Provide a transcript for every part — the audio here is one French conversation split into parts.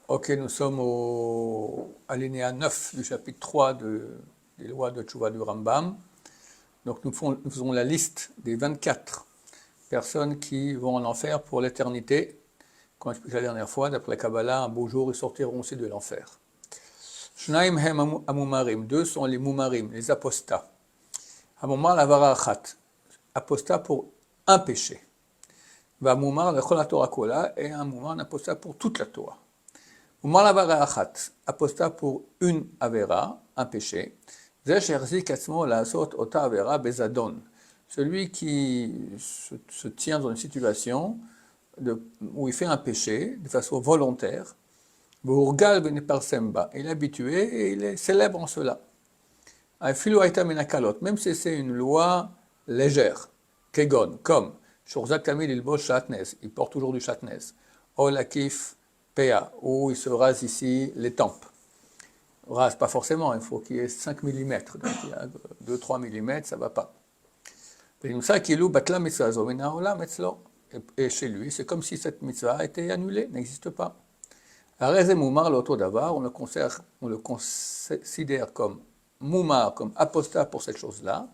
Ok, nous sommes au alinéa 9 du chapitre 3 des lois de Tchouva du Rambam. Donc nous faisons la liste des 24 personnes qui vont en enfer pour l'éternité. Comme je expliqué la dernière fois, d'après la Kabbalah, un beau jour, ils sortiront aussi de l'enfer. Shnaim hem amumarim, deux sont les mumarim, les apostats. Hamumar lavara achat, apostat pour un péché. Vamumar lechol haTorah kola, et un mumar, un apostat pour toute la Torah. Mumar lavara achat, apostat pour une avera, un péché. Zeh sherzik atzmo laasot ota avera bezadon, celui qui se tient dans une situation où il fait un péché de façon volontaire. Il est habitué et il est célèbre en cela. Même si c'est une loi légère, kegon, comme Shorzak Tamil il bosh shatnez, il porte toujours du shatnez, Olakif Pea, où il se rase ici les tempes. Rase pas forcément, il faut qu'il y ait 5 mm, donc il y a 2-3 mm, ça va pas. Et chez lui, c'est comme si cette mitzvah était annulée, n'existe pas. On le considère comme moumar, comme apostat pour cette chose-là.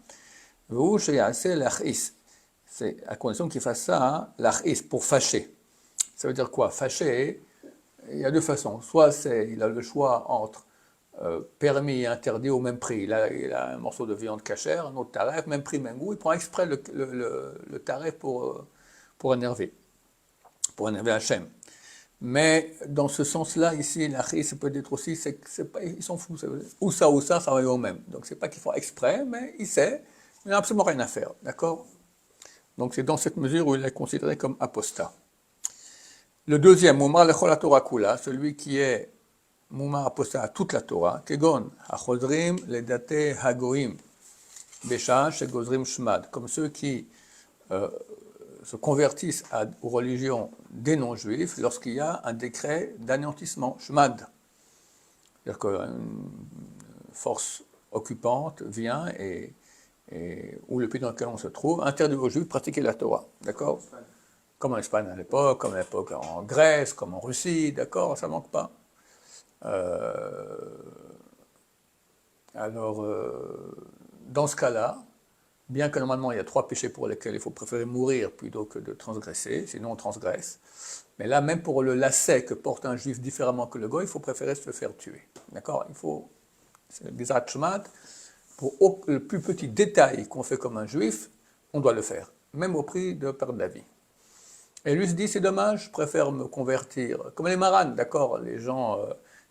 C'est à condition qu'il fasse ça, l'achis, pour fâcher. Ça veut dire quoi? Fâcher, il y a deux façons. Soit il a le choix entre permis et interdit au même prix. Il a un morceau de viande cachère, un autre tarif, même prix, même goût. Il prend exprès le tarif pour énerver Hachem. Mais dans ce sens-là, ici, l'achis, ça peut être aussi, ils s'en foutent. Ou ça, ça va au même. Donc c'est pas qu'il faut exprès, mais il sait, il n'a absolument rien à faire. D'accord? Donc c'est dans cette mesure où il est considéré comme apostat. Le deuxième, Mumar lechol haTorah kula, celui qui est Mumar apostat à toute la Torah, Kegon, hachodrim ledate hagoim, besha shegozrim shmad, comme ceux qui se convertissent aux religions des non-juifs lorsqu'il y a un décret d'anéantissement, shmad. C'est-à-dire qu'une force occupante vient ou le pays dans lequel on se trouve, interdit aux juifs de pratiquer la Torah. D'accord? Comme en Espagne à l'époque, comme à l'époque en Grèce, comme en Russie, d'accord? Ça ne manque pas. Dans ce cas-là, bien que normalement il y a 3 péchés pour lesquels il faut préférer mourir plutôt que de transgresser, sinon on transgresse, mais là, même pour le lacet que porte un juif différemment que le goy, il faut préférer se faire tuer. D'accord? C'est des shmad, pour le plus petit détail qu'on fait comme un juif, on doit le faire, même au prix de perdre la vie. Et lui se dit, c'est dommage, je préfère me convertir, comme les maranes, d'accord? Les gens,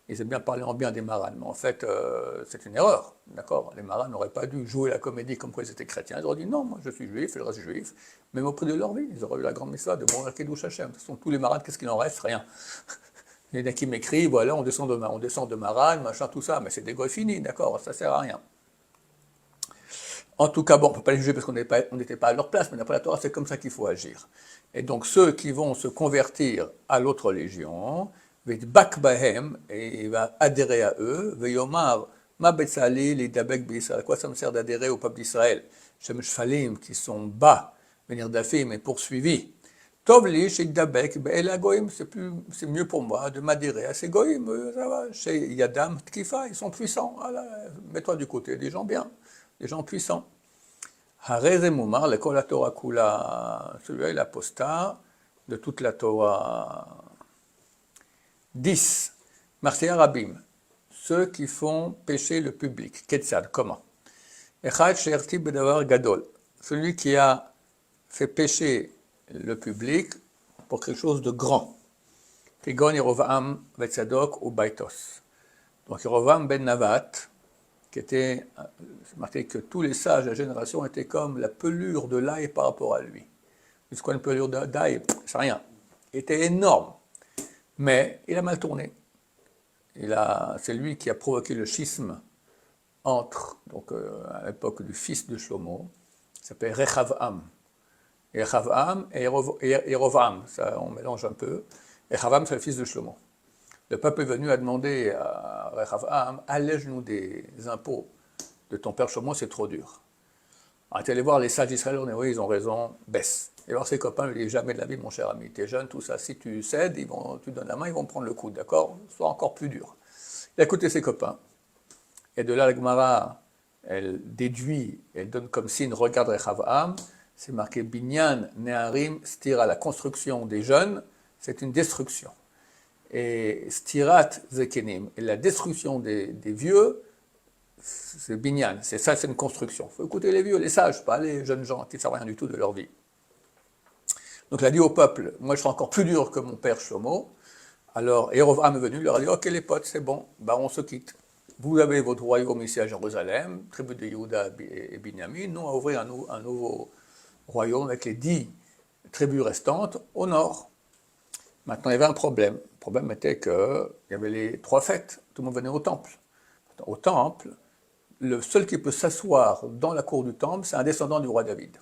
ils aiment bien parler en bien des maranes, mais en fait, c'est une erreur, d'accord? Les maranes n'auraient pas dû jouer la comédie comme quoi ils étaient chrétiens. Ils auraient dit, non, moi je suis juif, et le reste juif, même au prix de leur vie, ils auraient eu la grande mitzvah de mourir Kiddush Hashem. De toute façon, tous les maranes, qu'est-ce qu'il en reste? Rien. Il y en a qui m'écrivent, voilà, on descend de marane, machin, tout ça, mais c'est des goy finis, d'accord? Ça sert à rien. En tout cas, bon, on ne peut pas les juger parce qu'on n'était pas à leur place, mais d'après la Torah, c'est comme ça qu'il faut agir. Et donc, ceux qui vont se convertir à l'autre religion, bahem, et il va adhérer à eux, veyomar, ma betzali, les dabek b'Israël. À quoi ça me sert d'adhérer au peuple d'Israël? Shem shfalim, qui sont bas, venir d'afim et poursuivis. Tov li, chez dabek, be'el goïm, c'est mieux pour moi de m'adhérer à ces goïm, ça va. Chez Yadam, Tkifa, ils sont puissants. Voilà, mets-toi du côté des gens bien. Des gens puissants. Harez Mumar, l'école la Torah Kula, celui-là est l'apostat de toute la Torah. 10. Marseillais Rabim, ceux qui font pécher le public. Ketzad, comment? Echad Sherti Bedavar Gadol, celui qui a fait pécher le public pour quelque chose de grand. Kegon Yerovam Vetzadok ou Baitos. Donc Yerovam ben Navat, qui était, c'est marqué que tous les sages de la génération étaient comme la pelure de l'ail par rapport à lui. C'est quoi une pelure d'ail? C'est rien. Il était énorme, mais il a mal tourné. C'est lui qui a provoqué le schisme entre, donc à l'époque du fils de Shlomo, il s'appelle Rechavam. Et Rechavam et Yerovam, ça on mélange un peu. Rechavam c'est le fils de Shlomo. Le peuple est venu à demander à Rechavam, allège-nous des impôts de ton père Shlomo, c'est trop dur. Alors, tu allé voir les sages d'Israël, on dit oui, ils ont raison, baisse. Et alors ses copains lui disent jamais de la vie, mon cher ami, t'es jeune, tout ça, si tu cèdes, tu donnes la main, ils vont prendre le coup, d'accord? Soit encore plus dur. Il a écouté ses copains, et de là, la Gemara, elle déduit, elle donne comme signe, regarde Rechavam, c'est marqué Binyan, Neharim, Stira, la construction des jeunes, c'est une destruction. Et Stirat Zekenim, et la destruction des vieux, c'est Binyan, c'est ça, c'est une construction. Il faut écouter les vieux, les sages, pas les jeunes gens qui ne savent rien du tout de leur vie. Donc il a dit au peuple, moi je serai encore plus dur que mon père Shlomo. Alors Yerovam est venu, il leur a dit, ok les potes, c'est bon, bah, on se quitte. Vous avez votre royaume ici à Jérusalem, tribu de Yehuda et Binyamin, nous on va ouvrir un nouveau royaume avec les 10 tribus restantes au nord. Maintenant il y avait un problème. Le problème était qu'il y avait les 3 fêtes, tout le monde venait au temple. Au temple, le seul qui peut s'asseoir dans la cour du temple, c'est un descendant du roi David.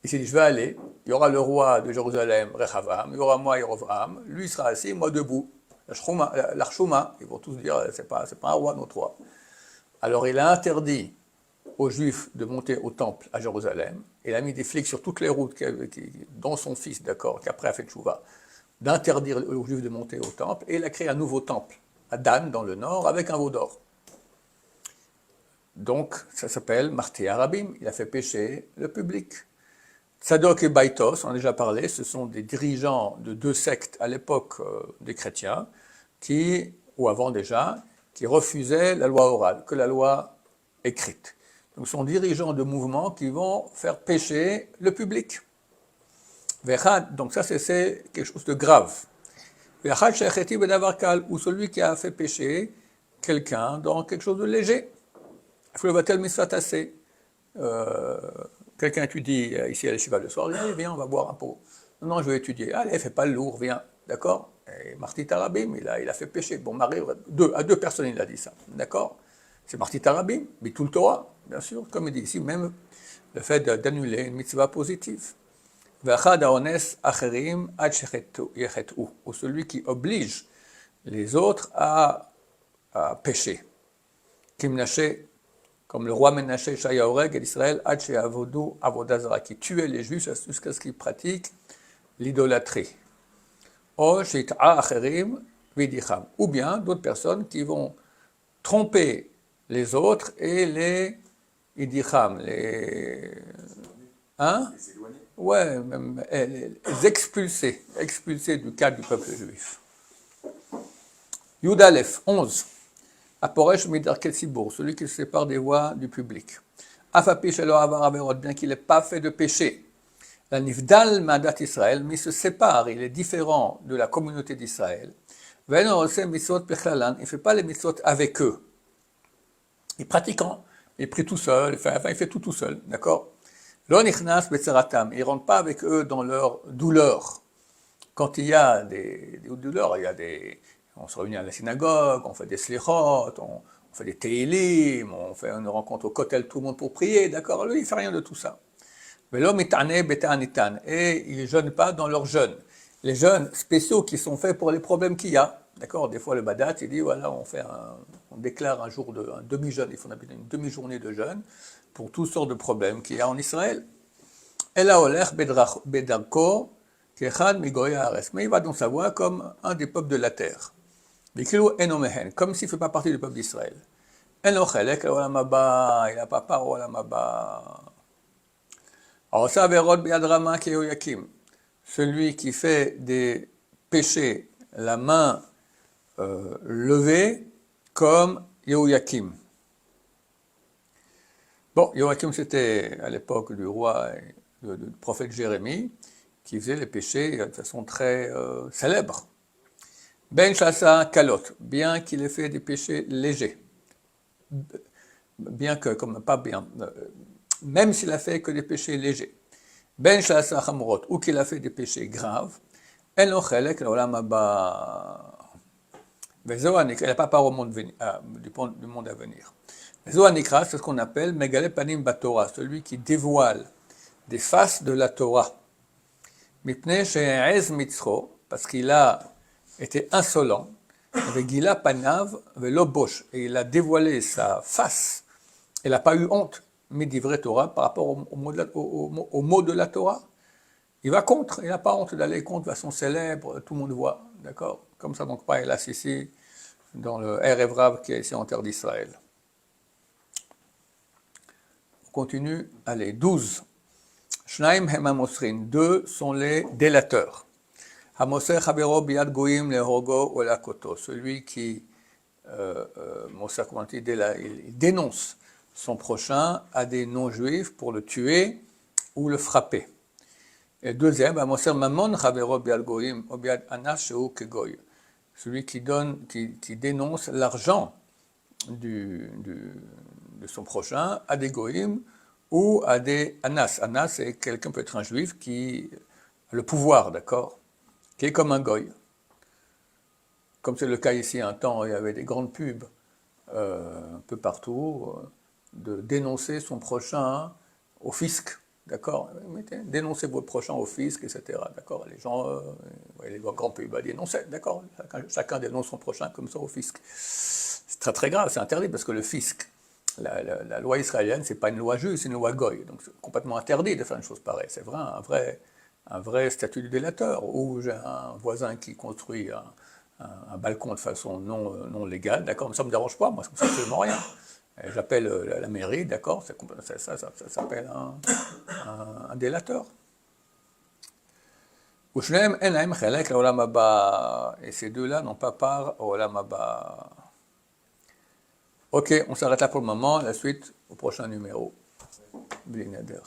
Il s'est dit, je vais aller, il y aura le roi de Jérusalem, Rechavam, il y aura moi, Yerovam, lui sera assis, moi debout. L'Archouma, ils vont tous dire, c'est pas un roi, notre roi. Alors il a interdit aux Juifs de monter au temple à Jérusalem, il a mis des flics sur toutes les routes, dont son fils, d'accord, qui après a fait tchouva, d'interdire aux Juifs de monter au temple, et il a créé un nouveau temple, à Dan, dans le nord, avec un veau d'or. Donc, ça s'appelle Marti Arabim, il a fait pécher le public. Tzadok et Baitos, on a déjà parlé, ce sont des dirigeants de 2 sectes à l'époque des chrétiens, ou avant déjà, qui refusaient la loi orale, que la loi écrite. Donc, ce sont dirigeants de mouvements qui vont faire pécher le public. Donc ça, c'est quelque chose de grave. Ou celui qui a fait pécher quelqu'un dans quelque chose de léger. Quelqu'un étudie ici à l'Eshiva le soir, allez, viens, on va boire un pot. Non, je vais étudier. Allez, fais pas le lourd, viens. D'accord? Et Marti Tarabim, il a fait pécher. Bon, Marie, à 2 personnes, il a dit ça. D'accord? C'est Marti Tarabim, mais tout le Torah, bien sûr, comme il dit ici, même le fait d'annuler une mitzvah positive. Ou celui qui oblige les autres à pécher. Kimnaché, comme le roi Menaché Shayaoreg et d'Israël, qui tuait les Juifs jusqu'à ce qu'ils pratiquent l'idolâtrie. Ou bien d'autres personnes qui vont tromper les autres et les idicham, ouais, même les expulser du cadre du peuple juif. Yudalef, 11. Aporesh Midarket Sibour, celui qui se sépare des voies du public. Afapi Shelo Avar Averot, bien qu'il n'ait pas fait de péché. La Nifdal Madat Israël, mais il se sépare, il est différent de la communauté d'Israël. Veno Ose Mitzvot Pechlalan, il ne fait pas les mitzvot avec eux. Il pratiquant, il prie tout seul, il fait tout seul, d'accord? Lo nichnas betzeratam, il ne rentre pas avec eux dans leur douleur. Quand il y a des douleurs, on se réunit à la synagogue, on fait des slichot, on fait des teilim, on fait une rencontre au kotel, tout le monde pour prier, d'accord? Lui, il ne fait rien de tout ça. Et il ne jeûne pas dans leurs jeûnes. Les jeûnes spéciaux qui sont faits pour les problèmes qu'il y a. D'accord? Des fois, le Badat, il dit, voilà, on déclare un demi-jeûne, il faut une demi-journée de jeûne pour toutes sortes de problèmes qu'il y a en Israël. Mais il va dans sa voie comme un des peuples de la terre. Comme s'il ne fait pas partie du peuple d'Israël. Il n'a pas part au Olam Haba. Celui qui fait des péchés, la main levée, comme Yehoyakim. Bon, Yehoyakim, c'était à l'époque du roi, du prophète Jérémie, qui faisait les péchés de façon très célèbre. Ben Shasa Kalot, bien qu'il ait fait des péchés légers, même s'il a fait que des péchés légers. Ben Shasa Hamurot, ou qu'il a fait des péchés graves, El Nochelek l'Olam Haba. Il n'a pas part au monde du monde à venir. Zohanikra, c'est ce qu'on appelle Megale Panim Batorah, celui qui dévoile des faces de la Torah. Mipnei she'ez mitzro, parce qu'il a été insolent, Vegila Panav Velo Bosh, et il a dévoilé sa face, il n'a pas eu honte, mais d'ivrei Torah, par rapport au mot de la Torah. il va contre, il n'a pas honte d'aller contre de façon célèbre, tout le monde voit, d'accord? Comme ça, donc, pas hélas ici, dans le Erev Rav qui est ici en terre d'Israël. On continue, allez, 12. Shnaim hem hamosrin, 2 sont les délateurs. Hamoser chavero biad goyim lehogo ou lakoto, celui qui, comment il dénonce son prochain à des non-juifs pour le tuer ou le frapper. Et deuxième, Hamoser mamon chavero biad goyim ou biad anas sheu kegoy, celui qui dénonce l'argent de son prochain à des goyim ou à des anas. Anas, c'est quelqu'un peut être un juif qui a le pouvoir, d'accord, qui est comme un goy. Comme c'est le cas ici, un temps, il y avait des grandes pubs un peu partout, de dénoncer son prochain au fisc, d'accord, dénoncer votre prochain au fisc, etc., d'accord, les gens, les grands pubs dénoncer, d'accord, chacun dénonce son prochain comme ça au fisc. C'est très très grave, c'est interdit parce que le fisc, la loi israélienne, c'est pas une loi juive, c'est une loi goy, donc c'est complètement interdit de faire une chose pareille. C'est vrai, un vrai statut de délateur, où j'ai un voisin qui construit un balcon de façon non légale, d'accord, mais ça ne me dérange pas, moi, ça ne me fait absolument rien. J'appelle la mairie, d'accord, ça s'appelle un délateur. Et ces deux-là n'ont pas part au Olam Haba. Ok, on s'arrête là pour le moment, la suite au prochain numéro. Bli Neder.